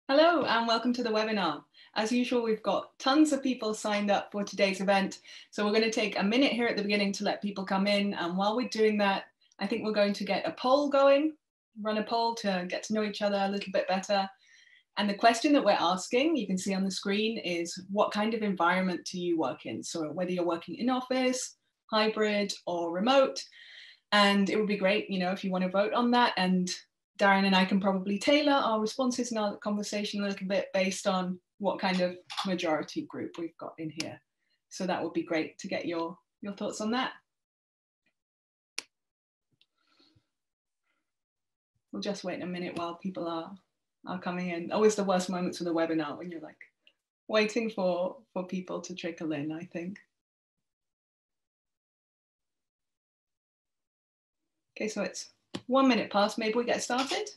Hello and welcome to the webinar. As usual, we've got tons of people signed up for today's event. So we're going to take a minute here at the beginning to let people come in. And while we're doing that, I think we're going to get a poll going, run a poll to get to know each other a little bit better. And the question that we're asking, you can see on the screen, is what kind of environment do you work in? So whether you're working in office, hybrid or remote. And it would be great, if you want to vote on that. And Darren and I can probably tailor our responses in our conversation a little bit based on what kind of majority group we've got in here. So that would be great to get your thoughts on that. We'll just wait a minute while people are coming in. Always the worst moments of the webinar when you're like waiting for people to trickle in, I think. Okay, so it's 1 minute past, maybe we get started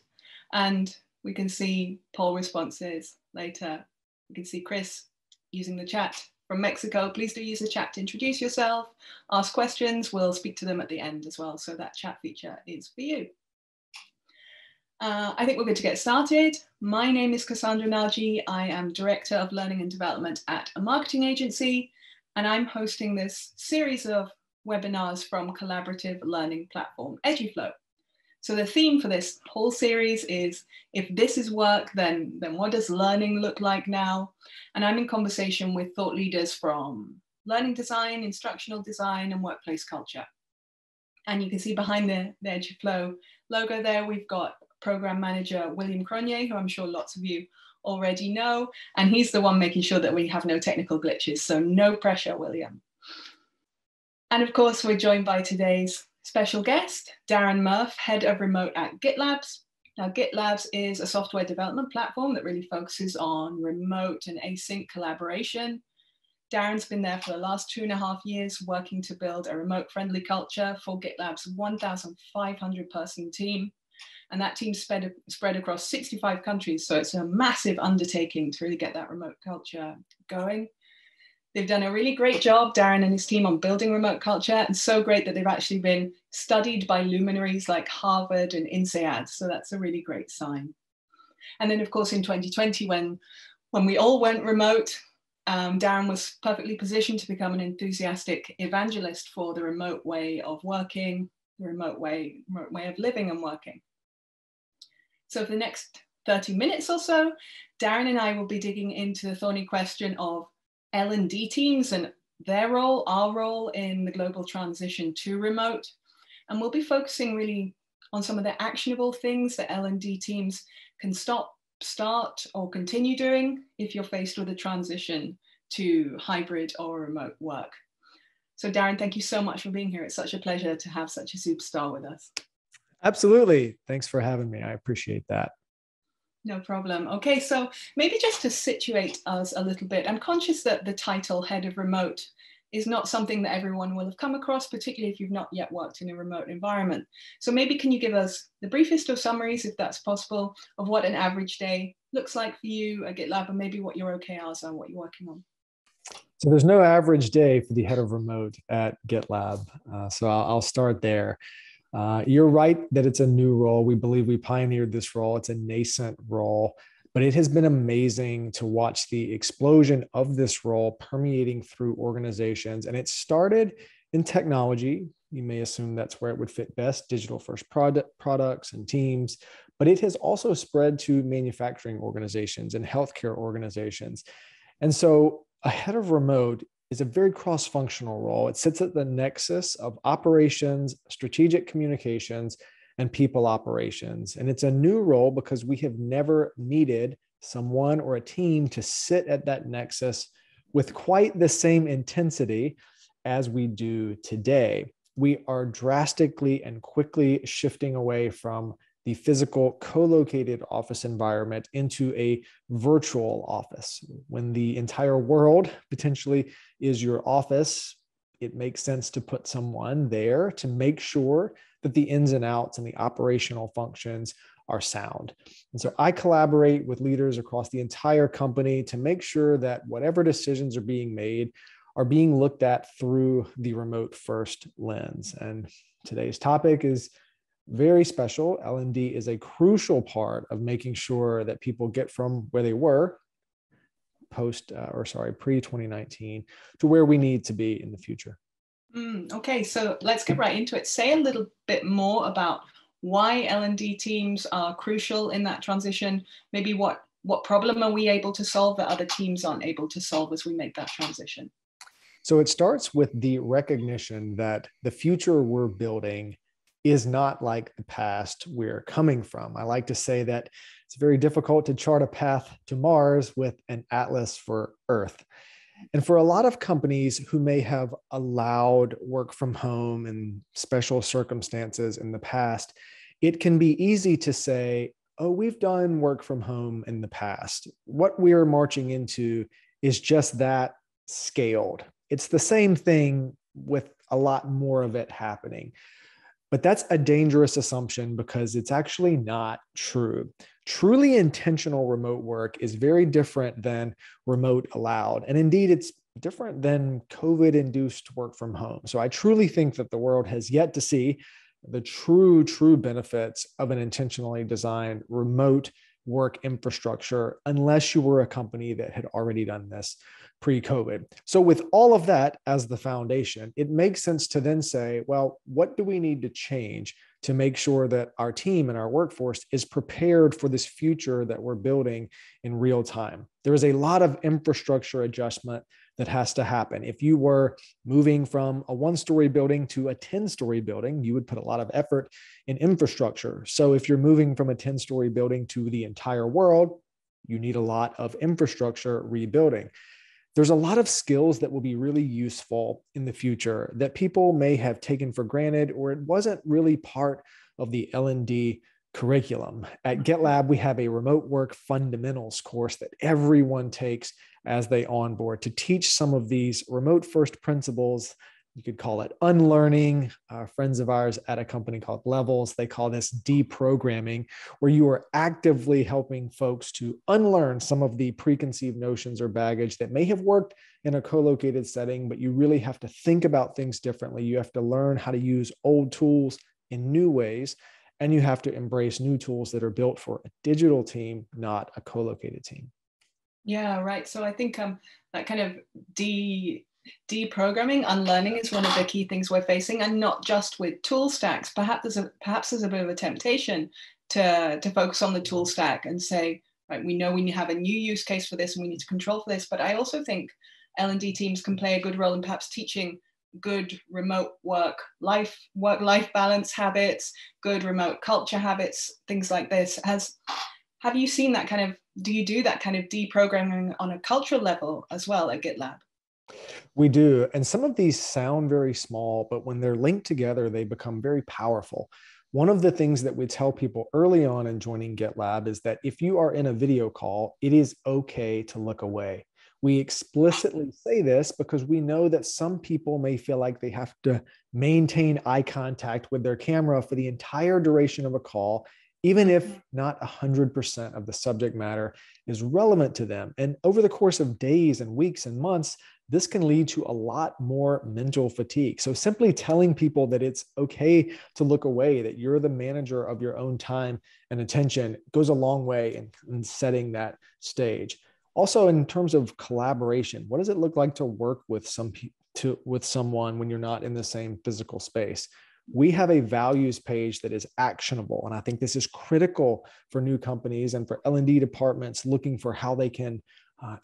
and we can see poll responses later. We can see Chris using the chat from Mexico. Please do use the chat to introduce yourself, ask questions. We'll speak to them at the end as well. So that chat feature is for you. I think we're good to get started. My name is Cassandra Naji. I am Director of Learning and Development at a marketing agency, and I'm hosting this series of webinars from collaborative learning platform Eduflow. So the theme for this whole series is, if this is work, then what does learning look like now? And I'm in conversation with thought leaders from learning design, instructional design, and workplace culture. And you can see behind the Eduflow logo there, we've got program manager William Cronje, who I'm sure lots of you already know. And he's the one making sure that we have no technical glitches. So no pressure, William. And of course, we're joined by today's special guest, Darren Murph, head of remote at GitLab. Now, GitLab is a software development platform that really focuses on remote and async collaboration. Darren's been there for the last 2.5 years, working to build a remote-friendly culture for GitLab's 1,500-person team. And that team spread across 65 countries. So it's a massive undertaking to really get that remote culture going. They've done a really great job, Darren and his team, on building remote culture, and so great that they've actually been studied by luminaries like Harvard and INSEAD. So that's a really great sign. And then, of course, in 2020, when we all went remote, Darren was perfectly positioned to become an enthusiastic evangelist for the remote way of working, the remote way of living and working. So for the next 30 minutes or so, Darren and I will be digging into the thorny question of L&D teams and their role, our role in the global transition to remote. And we'll be focusing really on some of the actionable things that L&D teams can stop, start, or continue doing if you're faced with a transition to hybrid or remote work. So Darren, thank you so much for being here. It's such a pleasure to have such a superstar with us. Absolutely. Thanks for having me. I appreciate that. No problem. Okay, so maybe just to situate us a little bit, I'm conscious that the title head of remote is not something that everyone will have come across, particularly if you've not yet worked in a remote environment. So maybe can you give us the briefest of summaries, if that's possible, of what an average day looks like for you at GitLab and maybe what your OKRs are, what you're working on? So there's no average day for the head of remote at GitLab. So I'll start there. You're right that it's a new role. We believe we pioneered this role. It's a nascent role, but it has been amazing to watch the explosion of this role permeating through organizations. And it started in technology. You may assume that's where it would fit best, digital first products and teams, but it has also spread to manufacturing organizations and healthcare organizations. And so a head of remote is a very cross-functional role. It sits at the nexus of operations, strategic communications, and people operations. And it's a new role because we have never needed someone or a team to sit at that nexus with quite the same intensity as we do today. We are drastically and quickly shifting away from the physical co-located office environment into a virtual office. When the entire world potentially is your office, it makes sense to put someone there to make sure that the ins and outs and the operational functions are sound. And so I collaborate with leaders across the entire company to make sure that whatever decisions are being made are being looked at through the remote first lens. And today's topic is very special. L&D is a crucial part of making sure that people get from where they were pre-2019 to where we need to be in the future. Okay, so let's get right into it. Say a little bit more about why L&D teams are crucial in that transition. Maybe what problem are we able to solve that other teams aren't able to solve as we make that transition? So it starts with the recognition that the future we're building is not like the past we're coming from. I like to say that it's very difficult to chart a path to Mars with an atlas for Earth. And for a lot of companies who may have allowed work from home in special circumstances in the past, it can be easy to say, oh, we've done work from home in the past. What we're marching into is just that scaled. It's the same thing with a lot more of it happening. But that's a dangerous assumption because it's actually not true. Truly intentional remote work is very different than remote allowed. And indeed, it's different than COVID-induced work from home. So I truly think that the world has yet to see the true benefits of an intentionally designed remote work infrastructure, unless you were a company that had already done this pre-COVID. So with all of that as the foundation, it makes sense to then say, well, what do we need to change to make sure that our team and our workforce is prepared for this future that we're building in real time? There is a lot of infrastructure adjustment that has to happen. If you were moving from a 1-story building to a 10-story building, you would put a lot of effort in infrastructure. So if you're moving from a 10-story building to the entire world, you need a lot of infrastructure rebuilding. There's a lot of skills that will be really useful in the future that people may have taken for granted, or it wasn't really part of the L&D curriculum. At GitLab, we have a remote work fundamentals course that everyone takes as they onboard to teach some of these remote first principles. You could call it unlearning. Friends of ours at a company called Levels, they call this deprogramming, where you are actively helping folks to unlearn some of the preconceived notions or baggage that may have worked in a co-located setting, but you really have to think about things differently. You have to learn how to use old tools in new ways, and you have to embrace new tools that are built for a digital team, not a co-located team. Yeah, right. So I think that kind of deprogramming, unlearning is one of the key things we're facing, and not just with tool stacks. Perhaps there's a bit of a temptation to focus on the tool stack and say, right, we know we have a new use case for this and we need to control for this. But I also think L&D teams can play a good role in perhaps teaching good remote work-life balance habits, good remote culture habits, things like this. Have you seen that kind of, do you do that kind of deprogramming on a cultural level as well at GitLab? We do. And some of these sound very small, but when they're linked together, they become very powerful. One of the things that we tell people early on in joining GitLab is that if you are in a video call, it is okay to look away. We explicitly say this because we know that some people may feel like they have to maintain eye contact with their camera for the entire duration of a call, even if not 100% of the subject matter is relevant to them. And over the course of days and weeks and months, this can lead to a lot more mental fatigue. So simply telling people that it's okay to look away, that you're the manager of your own time and attention, goes a long way in setting that stage. Also, in terms of collaboration, what does it look like to work with someone when you're not in the same physical space? We have a values page that is actionable. And I think this is critical for new companies and for L&D departments looking for how they can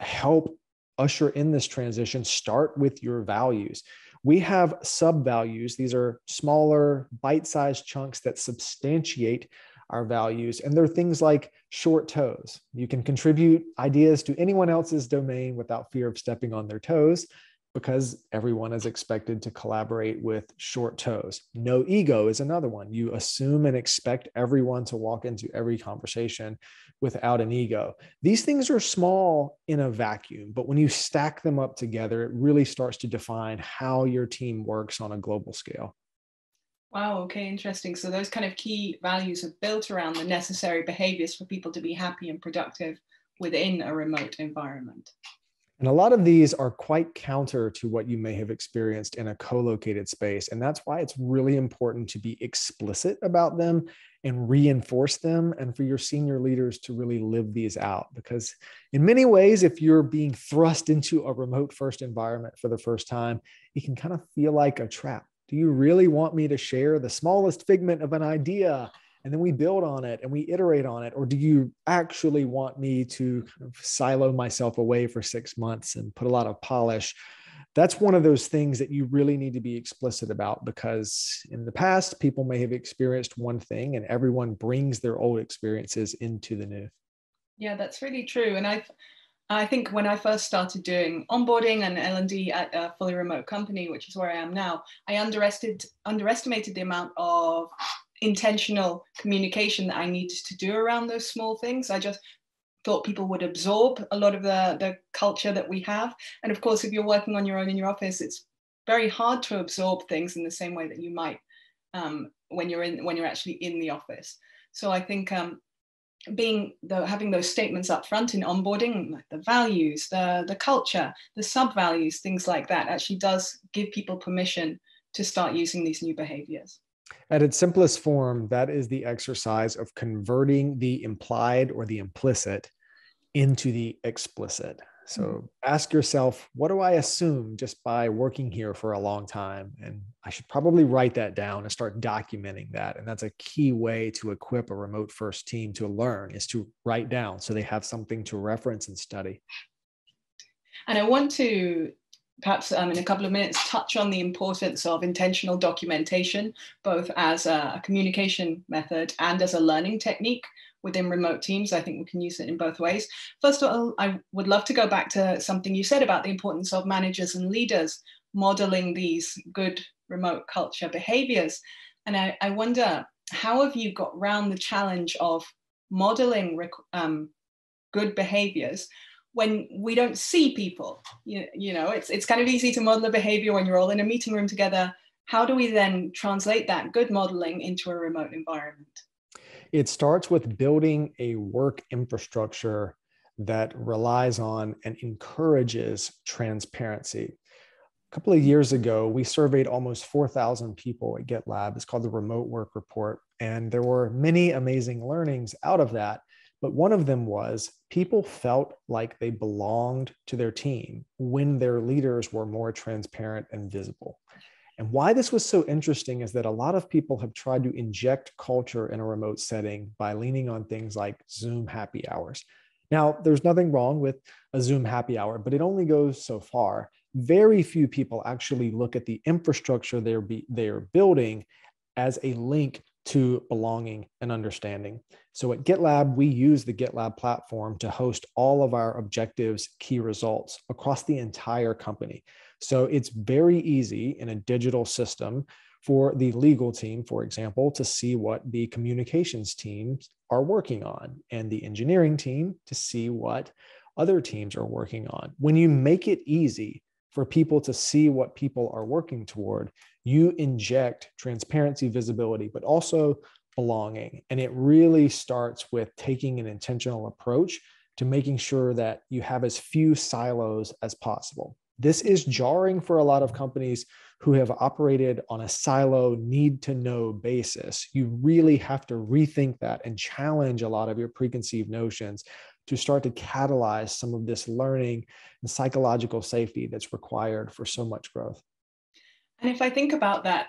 help usher in this transition. Start with your values. We have sub-values. These are smaller, bite-sized chunks that substantiate our values. And they're things like short toes. You can contribute ideas to anyone else's domain without fear of stepping on their toes, because everyone is expected to collaborate with short toes. No ego is another one. You assume and expect everyone to walk into every conversation without an ego. These things are small in a vacuum, but when you stack them up together, it really starts to define how your team works on a global scale. Wow, okay, interesting. So those kind of key values are built around the necessary behaviors for people to be happy and productive within a remote environment. And a lot of these are quite counter to what you may have experienced in a co-located space. And that's why it's really important to be explicit about them and reinforce them, and for your senior leaders to really live these out. Because in many ways, if you're being thrust into a remote first environment for the first time, it can kind of feel like a trap. Do you really want me to share the smallest figment of an idea, and then we build on it and we iterate on it? Or do you actually want me to kind of silo myself away for 6 months and put a lot of polish? That's one of those things that you really need to be explicit about, because in the past, people may have experienced one thing and everyone brings their old experiences into the new. Yeah, that's really true. And I think when I first started doing onboarding and L&D at a fully remote company, which is where I am now, I underestimated the amount of intentional communication that I needed to do around those small things. I just thought people would absorb a lot of the culture that we have. And of course, if you're working on your own in your office, it's very hard to absorb things in the same way that you might when you're actually in the office. So I think having those statements up front in onboarding, like the values, the culture, the sub-values, things like that, actually does give people permission to start using these new behaviors. At its simplest form, that is the exercise of converting the implied or the implicit into the explicit. So ask yourself, what do I assume just by working here for a long time? And I should probably write that down and start documenting that. And that's a key way to equip a remote first team to learn, is to write down so they have something to reference and study. And I want to perhaps in a couple of minutes touch on the importance of intentional documentation, both as a communication method and as a learning technique within remote teams. I think we can use it in both ways. First of all, I would love to go back to something you said about the importance of managers and leaders modeling these good remote culture behaviors. And I wonder, how have you got around the challenge of modeling good behaviors when we don't see people? You know, it's kind of easy to model a behavior when you're all in a meeting room together. How do we then translate that good modeling into a remote environment? It starts with building a work infrastructure that relies on and encourages transparency. A couple of years ago, we surveyed almost 4,000 people at GitLab. It's called the Remote Work Report. And there were many amazing learnings out of that. But one of them was people felt like they belonged to their team when their leaders were more transparent and visible. And why this was so interesting is that a lot of people have tried to inject culture in a remote setting by leaning on things like Zoom happy hours. Now, there's nothing wrong with a Zoom happy hour, but it only goes so far. Very few people actually look at the infrastructure they're building as a link to belonging and understanding. So at GitLab, we use the GitLab platform to host all of our objectives, key results across the entire company. So it's very easy in a digital system for the legal team, for example, to see what the communications teams are working on, and the engineering team to see what other teams are working on. When you make it easy for people to see what people are working toward, you inject transparency, visibility, but also belonging. And it really starts with taking an intentional approach to making sure that you have as few silos as possible. This is jarring for a lot of companies who have operated on a silo need-to-know basis. You really have to rethink that and challenge a lot of your preconceived notions to start to catalyze some of this learning and psychological safety that's required for so much growth. And if I think about that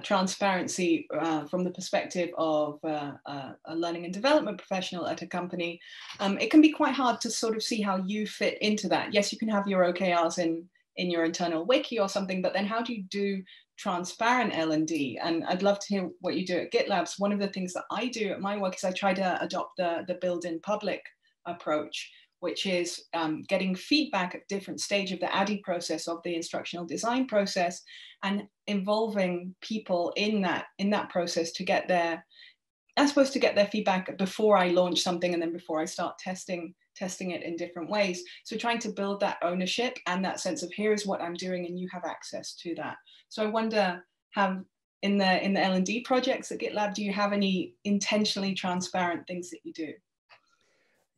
transparency from the perspective of a learning and development professional at a company, it can be quite hard to sort of see how you fit into that. Yes, you can have your OKRs in your internal wiki or something, but then how do you do transparent L&D? And I'd love to hear what you do at GitLab. One of the things that I do at my work is I try to adopt the build in public approach, which is getting feedback at different stages of the ADDIE process, of the instructional design process, and involving people in that process to get their feedback before I launch something and then before I start testing it in different ways. So trying to build that ownership and that sense of, here is what I'm doing and you have access to that. So I wonder, in the L&D projects at GitLab, do you have any intentionally transparent things that you do?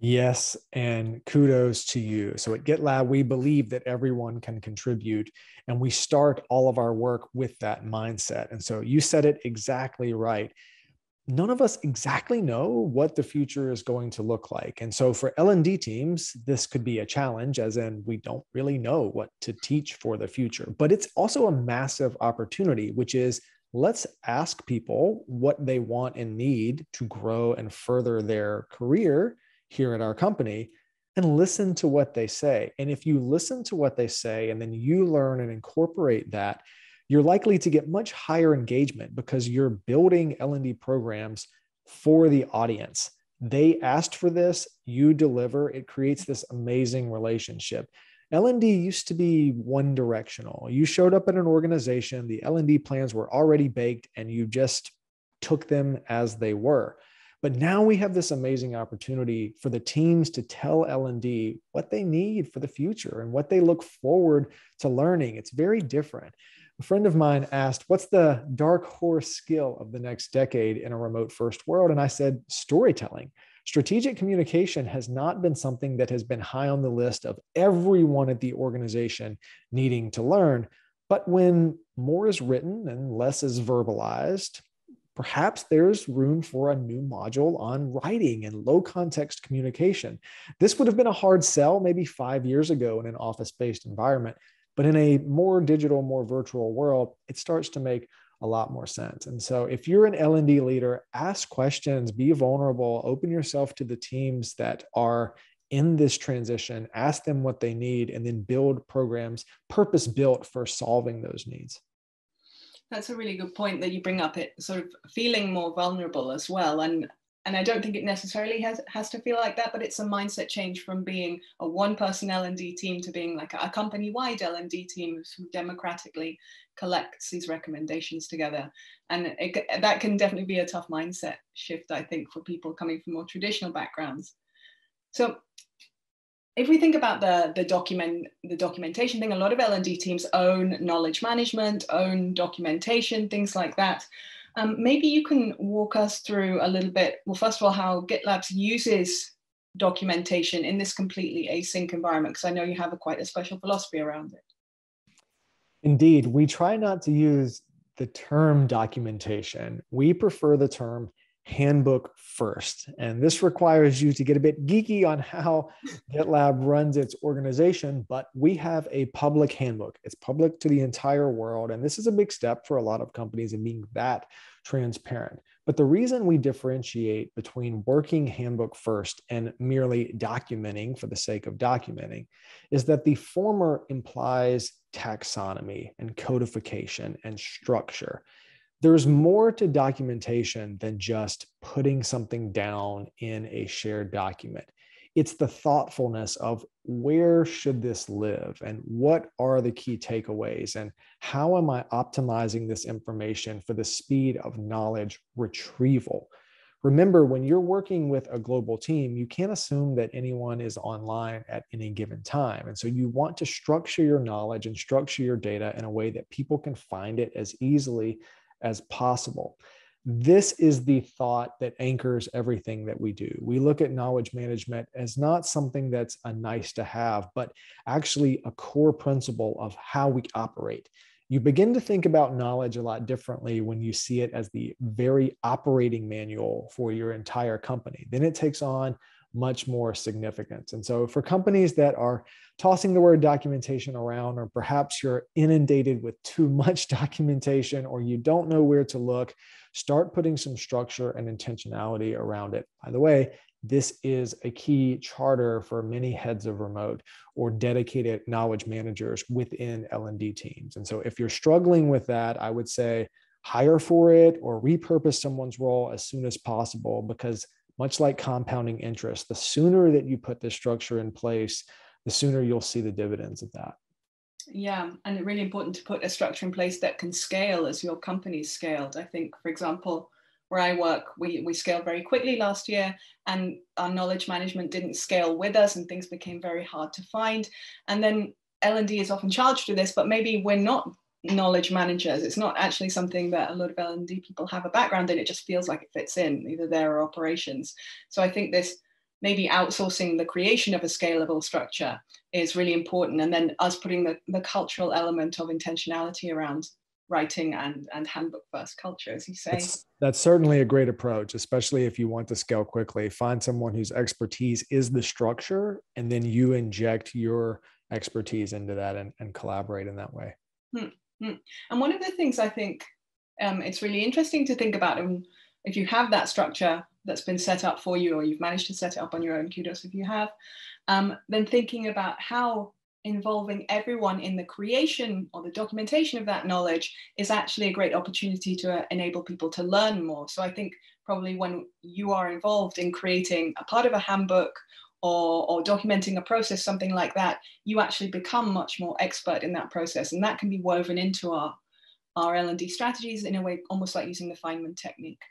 Yes, and kudos to you. So at GitLab, we believe that everyone can contribute, and we start all of our work with that mindset. And so you said it exactly right. None of us exactly know what the future is going to look like. And so for L&D teams, this could be a challenge, as in we don't really know what to teach for the future. But it's also a massive opportunity, which is let's ask people what they want and need to grow and further their career here at our company, and listen to what they say. And if you listen to what they say and then you learn and incorporate that, you're likely to get much higher engagement because you're building L&D programs for the audience. They asked for this, you deliver, it creates this amazing relationship. L&D used to be one directional. You showed up at an organization, the L&D plans were already baked, and you just took them as they were. But now we have this amazing opportunity for the teams to tell L&D what they need for the future and what they look forward to learning. It's very different. A friend of mine asked, what's the dark horse skill of the next decade in a remote first world? And I said, storytelling. Strategic communication has not been something that has been high on the list of everyone at the organization needing to learn. But when more is written and less is verbalized, perhaps there's room for a new module on writing and low context communication. This would have been a hard sell maybe 5 years ago in an office-based environment, but in a more digital, more virtual world, it starts to make a lot more sense. And so if you're an L&D leader, ask questions, be vulnerable, open yourself to the teams that are in this transition, ask them what they need, and then build programs purpose-built for solving those needs. That's a really good point that you bring up, it sort of feeling more vulnerable as well. And I don't think it necessarily has to feel like that, but it's a mindset change from being a one-person L&D team to being like a company-wide L&D team who democratically collects these recommendations together. And that can definitely be a tough mindset shift, I think, for people coming from more traditional backgrounds. So if we think about the documentation thing, a lot of L&D teams own knowledge management, own documentation, things like that. Maybe you can walk us through a little bit, well, first of all, how GitLab uses documentation in this completely async environment, because I know you have quite a special philosophy around it. Indeed, we try not to use the term documentation. We prefer the term handbook first. And this requires you to get a bit geeky on how GitLab runs its organization, but we have a public handbook. It's public to the entire world. And this is a big step for a lot of companies in being that transparent. But the reason we differentiate between working handbook first and merely documenting for the sake of documenting is that the former implies taxonomy and codification and structure. There's more to documentation than just putting something down in a shared document. It's the thoughtfulness of where should this live and what are the key takeaways and how am I optimizing this information for the speed of knowledge retrieval. Remember, when you're working with a global team, you can't assume that anyone is online at any given time. And so you want to structure your knowledge and structure your data in a way that people can find it as easily as possible. This is the thought that anchors everything that we do. We look at knowledge management as not something that's a nice to have, but actually a core principle of how we operate. You begin to think about knowledge a lot differently when you see it as the very operating manual for your entire company. Then it takes on much more significance. And so for companies that are tossing the word documentation around, or perhaps you're inundated with too much documentation, or you don't know where to look, start putting some structure and intentionality around it. By the way, this is a key charter for many heads of remote or dedicated knowledge managers within L&D teams. And so if you're struggling with that, I would say hire for it or repurpose someone's role as soon as possible, because much like compounding interest, the sooner that you put this structure in place, the sooner you'll see the dividends of that. Yeah, and it's really important to put a structure in place that can scale as your company's scaled. I think, for example, where I work, we scaled very quickly last year, and our knowledge management didn't scale with us, and things became very hard to find. And then L&D is often charged with this, but maybe we're not knowledge managers. It's not actually something that a lot of L&D people have a background in. It just feels like it fits in either there or operations. So I think this maybe outsourcing the creation of a scalable structure is really important. And then us putting the cultural element of intentionality around writing and handbook first culture, as you say. That's certainly a great approach, especially if you want to scale quickly. Find someone whose expertise is the structure, and then you inject your expertise into that and collaborate in that way. And one of the things I think it's really interesting to think about, and if you have that structure that's been set up for you, or you've managed to set it up on your own, kudos if you have, then thinking about how involving everyone in the creation or the documentation of that knowledge is actually a great opportunity to enable people to learn more. So I think probably when you are involved in creating a part of a handbook or documenting a process, something like that, you actually become much more expert in that process. And that can be woven into our L&D strategies in a way, almost like using the Feynman technique.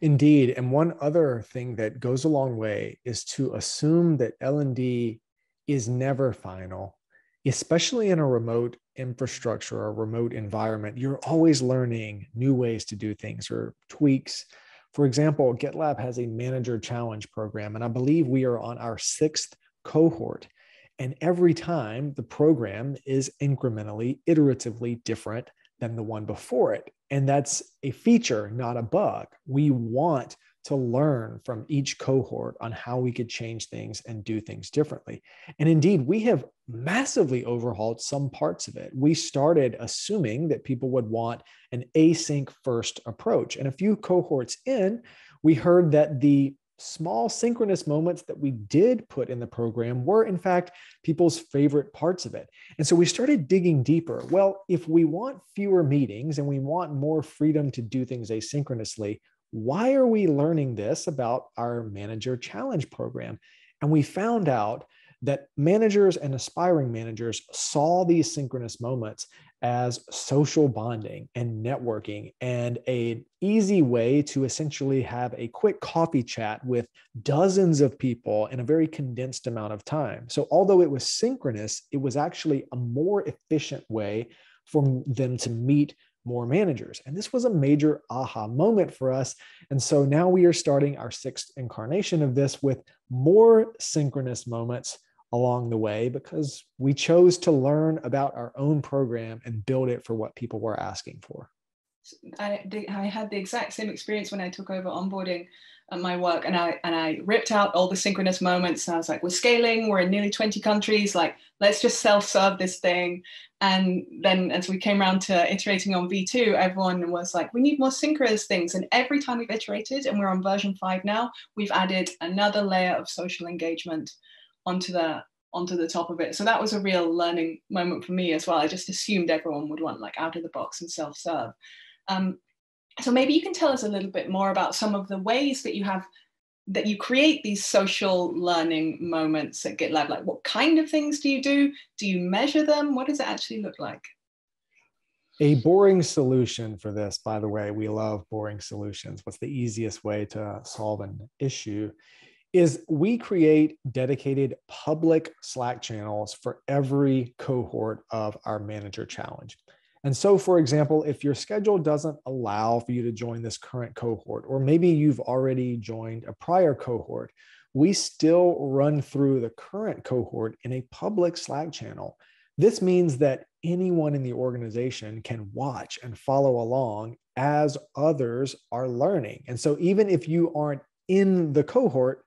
Indeed. And one other thing that goes a long way is to assume that L&D is never final, especially in a remote infrastructure or remote environment. You're always learning new ways to do things or tweaks. For example, GitLab has a manager challenge program, and I believe we are on our 6th cohort. And every time the program is incrementally, iteratively different than the one before it. And that's a feature, not a bug. We want to learn from each cohort on how we could change things and do things differently. And indeed, we have massively overhauled some parts of it. We started assuming that people would want an async first approach. And a few cohorts in, we heard that the small synchronous moments that we did put in the program were in fact people's favorite parts of it. And so we started digging deeper. Well, if we want fewer meetings and we want more freedom to do things asynchronously, why are we learning this about our manager challenge program? And we found out that managers and aspiring managers saw these synchronous moments as social bonding and networking and an easy way to essentially have a quick coffee chat with dozens of people in a very condensed amount of time. So although it was synchronous, it was actually a more efficient way for them to meet more managers. And this was a major aha moment for us. And so now we are starting our 6th incarnation of this with more synchronous moments along the way, because we chose to learn about our own program and build it for what people were asking for. I had the exact same experience when I took over onboarding at my work, and I ripped out all the synchronous moments. And I was like, we're scaling, we're in nearly 20 countries, like, let's just self-serve this thing. And then as we came around to iterating on V2, everyone was like, we need more synchronous things. And every time we've iterated, and we're on version 5 now, we've added another layer of social engagement onto the top of it. So that was a real learning moment for me as well. I just assumed everyone would want like out of the box and self-serve. So maybe you can tell us a little bit more about some of the ways that you create these social learning moments at GitLab. Like, what kind of things do you do? Do you measure them? What does it actually look like? A boring solution for this, by the way, we love boring solutions. What's the easiest way to solve an issue? Is we create dedicated public Slack channels for every cohort of our manager challenge. And so, for example, if your schedule doesn't allow for you to join this current cohort, or maybe you've already joined a prior cohort, we still run through the current cohort in a public Slack channel. This means that anyone in the organization can watch and follow along as others are learning. And so even if you aren't in the cohort,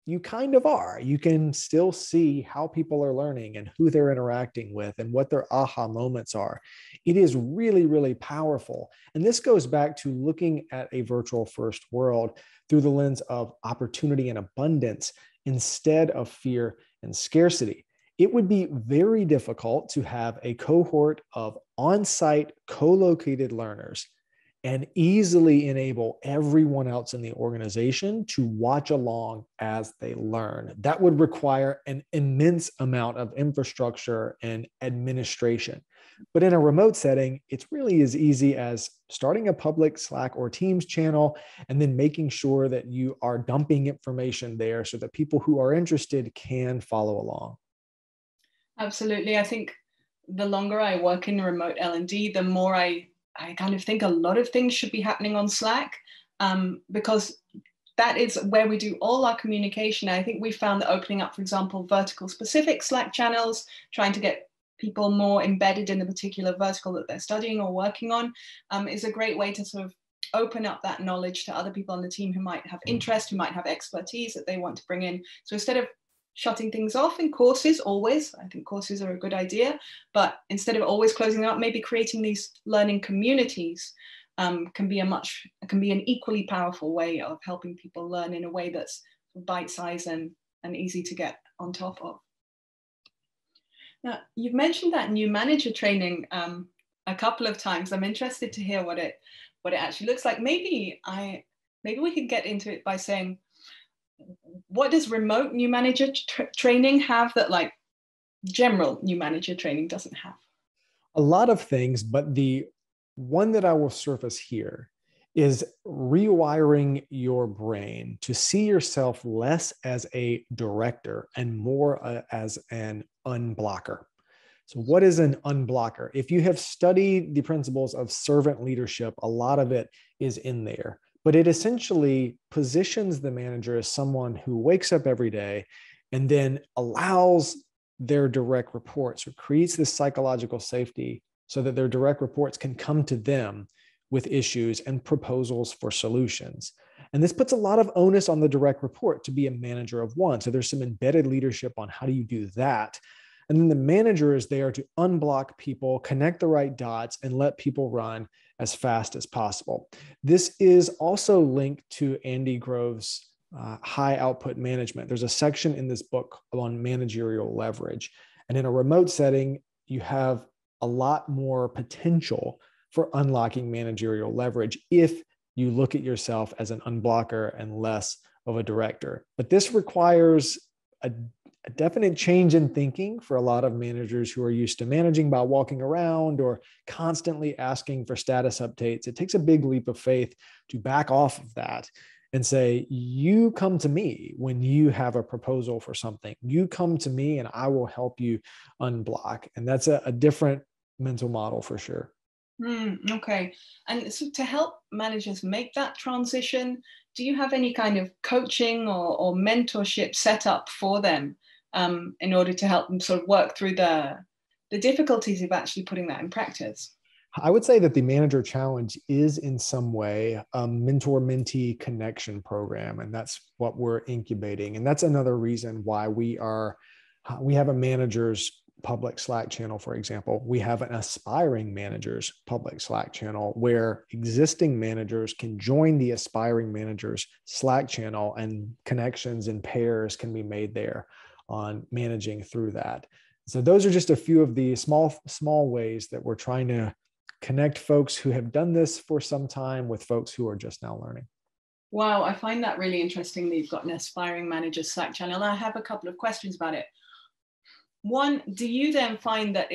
you kind of are. You can still see how people are learning and who they're interacting with and what their aha moments are. It is really, really powerful. And this goes back to looking at a virtual first world through the lens of opportunity and abundance instead of fear and scarcity. It would be very difficult to have a cohort of on-site co-located learners and easily enable everyone else in the organization to watch along as they learn. That would require an immense amount of infrastructure and administration. But in a remote setting, it's really as easy as starting a public Slack or Teams channel and then making sure that you are dumping information there so that people who are interested can follow along. Absolutely. I think the longer I work in remote L&D, the more I kind of think a lot of things should be happening on Slack, because that is where we do all our communication. I think we found that opening up, for example, vertical specific Slack channels, trying to get people more embedded in the particular vertical that they're studying or working on, is a great way to sort of open up that knowledge to other people on the team who might have interest, who might have expertise that they want to bring in. So instead of shutting things off in courses, always, I think courses are a good idea, but instead of always closing them up, maybe creating these learning communities can be an equally powerful way of helping people learn in a way that's bite-sized and easy to get on top of. Now, you've mentioned that new manager training a couple of times. I'm interested to hear what it actually looks like. Maybe we could get into it by saying, what does remote new manager training have that like general new manager training doesn't have? A lot of things, but the one that I will surface here is rewiring your brain to see yourself less as a director and more as an unblocker. So what is an unblocker? If you have studied the principles of servant leadership, a lot of it is in there, but it essentially positions the manager as someone who wakes up every day and then allows their direct reports, or creates this psychological safety so that their direct reports can come to them with issues and proposals for solutions. And this puts a lot of onus on the direct report to be a manager of one. So there's some embedded leadership on how do you do that. And then the manager is there to unblock people, connect the right dots, and let people run as fast as possible. This is also linked to Andy Grove's high output management. There's a section in this book on managerial leverage. And in a remote setting, you have a lot more potential for unlocking managerial leverage if you look at yourself as an unblocker and less of a director. But this requires a definite change in thinking for a lot of managers who are used to managing by walking around or constantly asking for status updates. It takes a big leap of faith to back off of that and say, you come to me when you have a proposal for something. You come to me and I will help you unblock. And that's a different mental model for sure. Okay. And so to help managers make that transition, do you have any kind of coaching or mentorship set up for them in order to help them sort of work through the difficulties of actually putting that in practice? I would say that the Manager Challenge is in some way a mentor-mentee connection program, and that's what we're incubating. And that's another reason why we have a manager's public Slack channel, for example. We have an aspiring managers public Slack channel where existing managers can join the aspiring managers Slack channel, and connections and pairs can be made there on managing through that. So those are just a few of the small ways that we're trying to connect folks who have done this for some time with folks who are just now learning. Wow, I find that really interesting that you've got an aspiring managers Slack channel. I have a couple of questions about it. One, do you then find that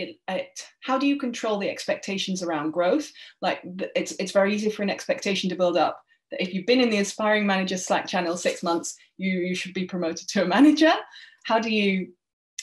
how do you control the expectations around growth? Like it's very easy for an expectation to build up that if you've been in the aspiring managers Slack channel 6 months, you should be promoted to a manager.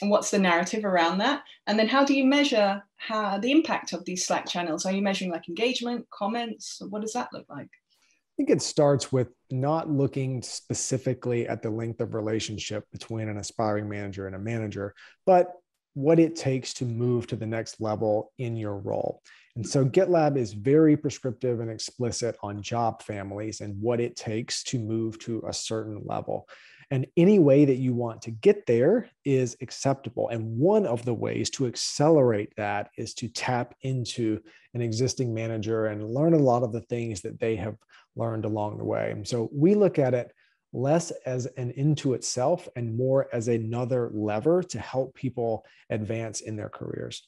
What's the narrative around that? And then how do you measure the impact of these Slack channels? Are you measuring like engagement, comments? What does that look like? I think it starts with not looking specifically at the length of relationship between an aspiring manager and a manager, but what it takes to move to the next level in your role. And so GitLab is very prescriptive and explicit on job families and what it takes to move to a certain level. And any way that you want to get there is acceptable. And one of the ways to accelerate that is to tap into an existing manager and learn a lot of the things that they have learned along the way. And so we look at it less as an into itself and more as another lever to help people advance in their careers.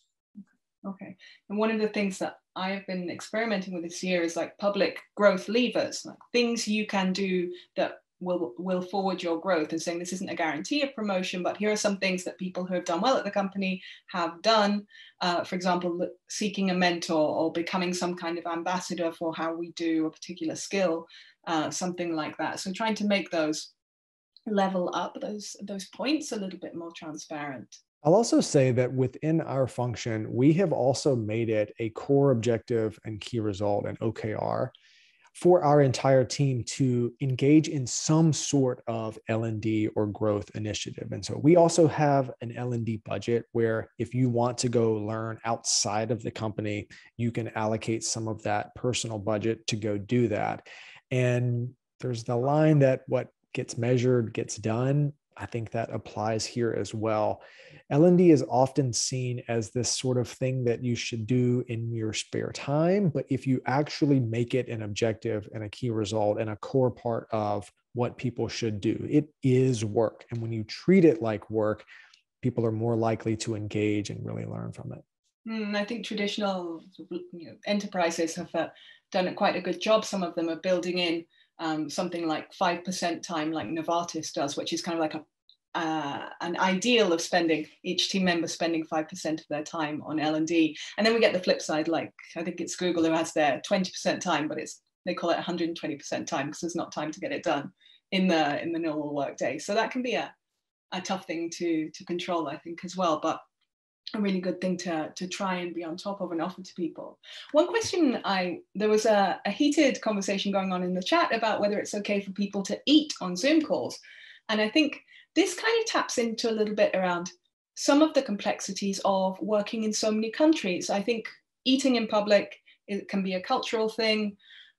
Okay. And one of the things that I've been experimenting with this year is like public growth levers, like things you can do that will forward your growth, and saying this isn't a guarantee of promotion, but here are some things that people who have done well at the company have done. For example, seeking a mentor or becoming some kind of ambassador for how we do a particular skill, something like that. So trying to make those level up, those points a little bit more transparent. I'll also say that within our function, we have also made it a core objective and key result, an OKR, for our entire team to engage in some sort of L&D or growth initiative. And so we also have an L&D budget where if you want to go learn outside of the company, you can allocate some of that personal budget to go do that. And there's the line that what gets measured gets done. I think that applies here as well. L&D is often seen as this sort of thing that you should do in your spare time, but if you actually make it an objective and a key result and a core part of what people should do, it is work. And when you treat it like work, people are more likely to engage and really learn from it. I think traditional enterprises have done quite a good job. Some of them are building in something like 5% time, like Novartis does, which is kind of like an ideal of spending, each team member spending 5% of their time on L&D. And then we get the flip side, like I think it's Google who has their 20% time, but they call it 120% time because there's not time to get it done in the normal work day. So that can be a tough thing to control, I think, as well. But a really good thing to try and be on top of and offer to people. One question, there was a heated conversation going on in the chat about whether it's okay for people to eat on Zoom calls. And I think this kind of taps into a little bit around some of the complexities of working in so many countries. I think eating in public, it can be a cultural thing.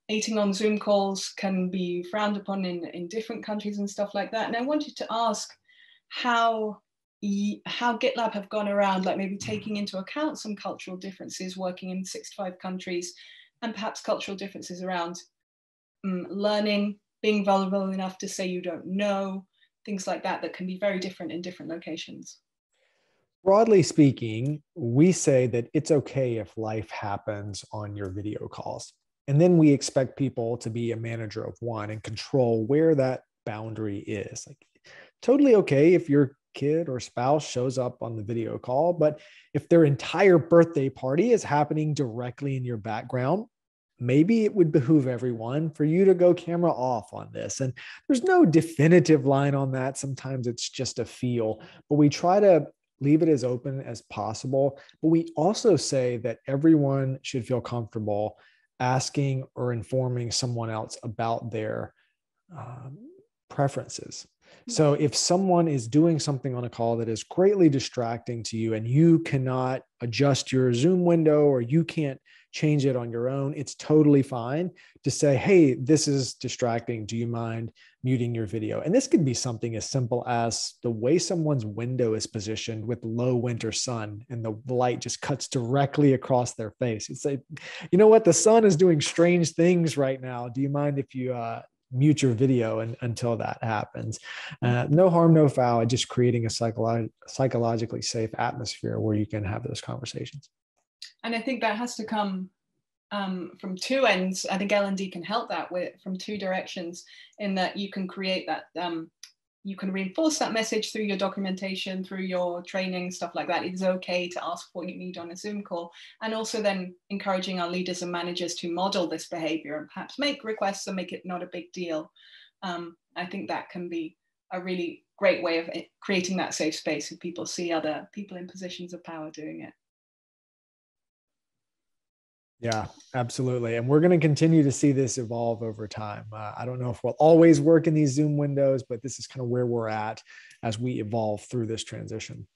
Eating on Zoom calls can be frowned upon in different countries and stuff like that. And I wanted to ask how GitLab have gone around, like maybe taking into account some cultural differences working in 65 countries, and perhaps cultural differences around learning, being vulnerable enough to say you don't know, things like that can be very different in different locations. Broadly speaking, we say that it's okay if life happens on your video calls. And then we expect people to be a manager of one and control where that boundary is. Like, totally okay if your kid or spouse shows up on the video call, but if their entire birthday party is happening directly in your background, maybe it would behoove everyone for you to go camera off on this. And there's no definitive line on that. Sometimes it's just a feel, but we try to leave it as open as possible. But we also say that everyone should feel comfortable asking or informing someone else about their preferences. So if someone is doing something on a call that is greatly distracting to you and you cannot adjust your Zoom window or you can't change it on your own, it's totally fine to say, hey, this is distracting. Do you mind muting your video? And this could be something as simple as the way someone's window is positioned with low winter sun and the light just cuts directly across their face. It's like, you know what? The sun is doing strange things right now. Do you mind if you mute your video until that happens? No harm, no foul. Just creating a psychologically safe atmosphere where you can have those conversations. And I think that has to come from two ends. I think L&D can help that from two directions, in that you can create that, you can reinforce that message through your documentation, through your training, stuff like that. It is okay to ask for what you need on a Zoom call. And also then encouraging our leaders and managers to model this behavior and perhaps make requests and make it not a big deal. I think that can be a really great way of creating that safe space if people see other people in positions of power doing it. Yeah, absolutely. And we're going to continue to see this evolve over time. I don't know if we'll always work in these Zoom windows, but this is kind of where we're at as we evolve through this transition.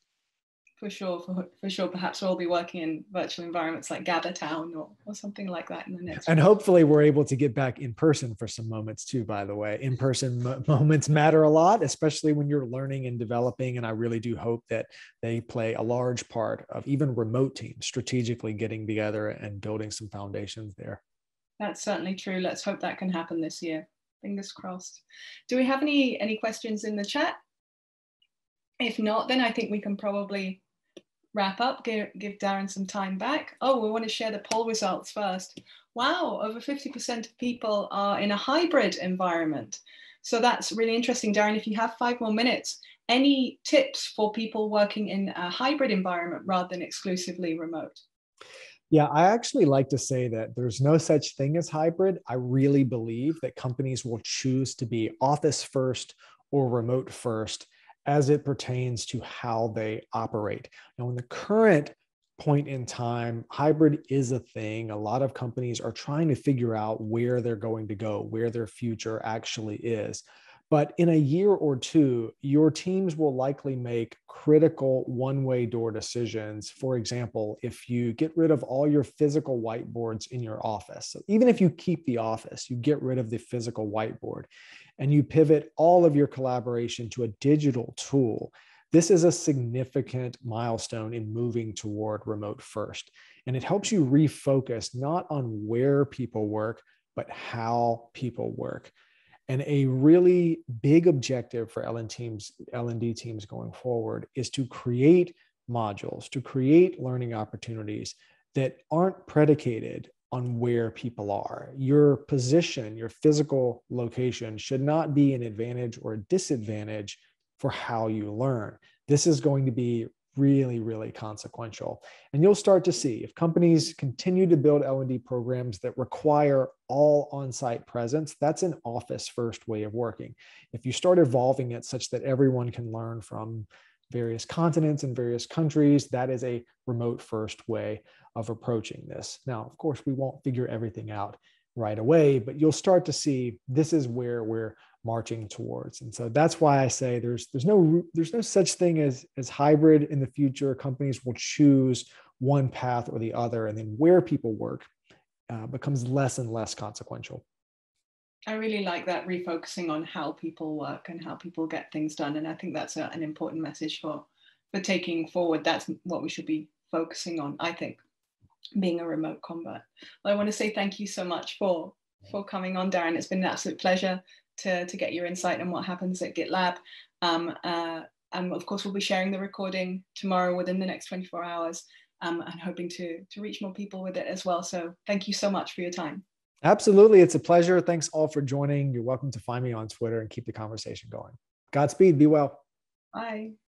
For sure, for sure. Perhaps we'll be working in virtual environments like Gather Town or something like that in the next. And hopefully we're able to get back in person for some moments too, by the way. In-person moments matter a lot, especially when you're learning and developing. And I really do hope that they play a large part of even remote teams strategically getting together and building some foundations there. That's certainly true. Let's hope that can happen this year. Fingers crossed. Do we have any questions in the chat? If not, then I think we can probably wrap up, give Darren some time back. Oh, we want to share the poll results first. Wow, over 50% of people are in a hybrid environment. So that's really interesting. Darren, if you have 5 more minutes, any tips for people working in a hybrid environment rather than exclusively remote? Yeah, I actually like to say that there's no such thing as hybrid. I really believe that companies will choose to be office first or remote first as it pertains to how they operate. Now, in the current point in time, hybrid is a thing. A lot of companies are trying to figure out where they're going to go, where their future actually is. But in a year or two, your teams will likely make critical one-way door decisions. For example, if you get rid of all your physical whiteboards in your office, so even if you keep the office, you get rid of the physical whiteboard and you pivot all of your collaboration to a digital tool, this is a significant milestone in moving toward remote first. And it helps you refocus not on where people work, but how people work. And a really big objective for L&D teams going forward is to create modules, to create learning opportunities that aren't predicated on where people are. Your position, your physical location should not be an advantage or a disadvantage for how you learn. This is going to be really, really consequential. And you'll start to see if companies continue to build L&D programs that require all on-site presence, that's an office-first way of working. If you start evolving it such that everyone can learn from various continents and various countries, that is a remote-first way of approaching this. Now, of course, we won't figure everything out right away, but you'll start to see this is where we're marching towards. And so that's why I say there's no such thing as hybrid in the future. Companies will choose one path or the other, and then where people work becomes less and less consequential. I really like that, refocusing on how people work and how people get things done. And I think that's an important message for taking forward. That's what we should be focusing on, I think, being a remote convert. Well, I want to say thank you so much for coming on, Darren. It's been an absolute pleasure to get your insight on what happens at GitLab. And of course, we'll be sharing the recording tomorrow within the next 24 hours and hoping to reach more people with it as well. So thank you so much for your time. Absolutely. It's a pleasure. Thanks all for joining. You're welcome to find me on Twitter and keep the conversation going. Godspeed. Be well. Bye.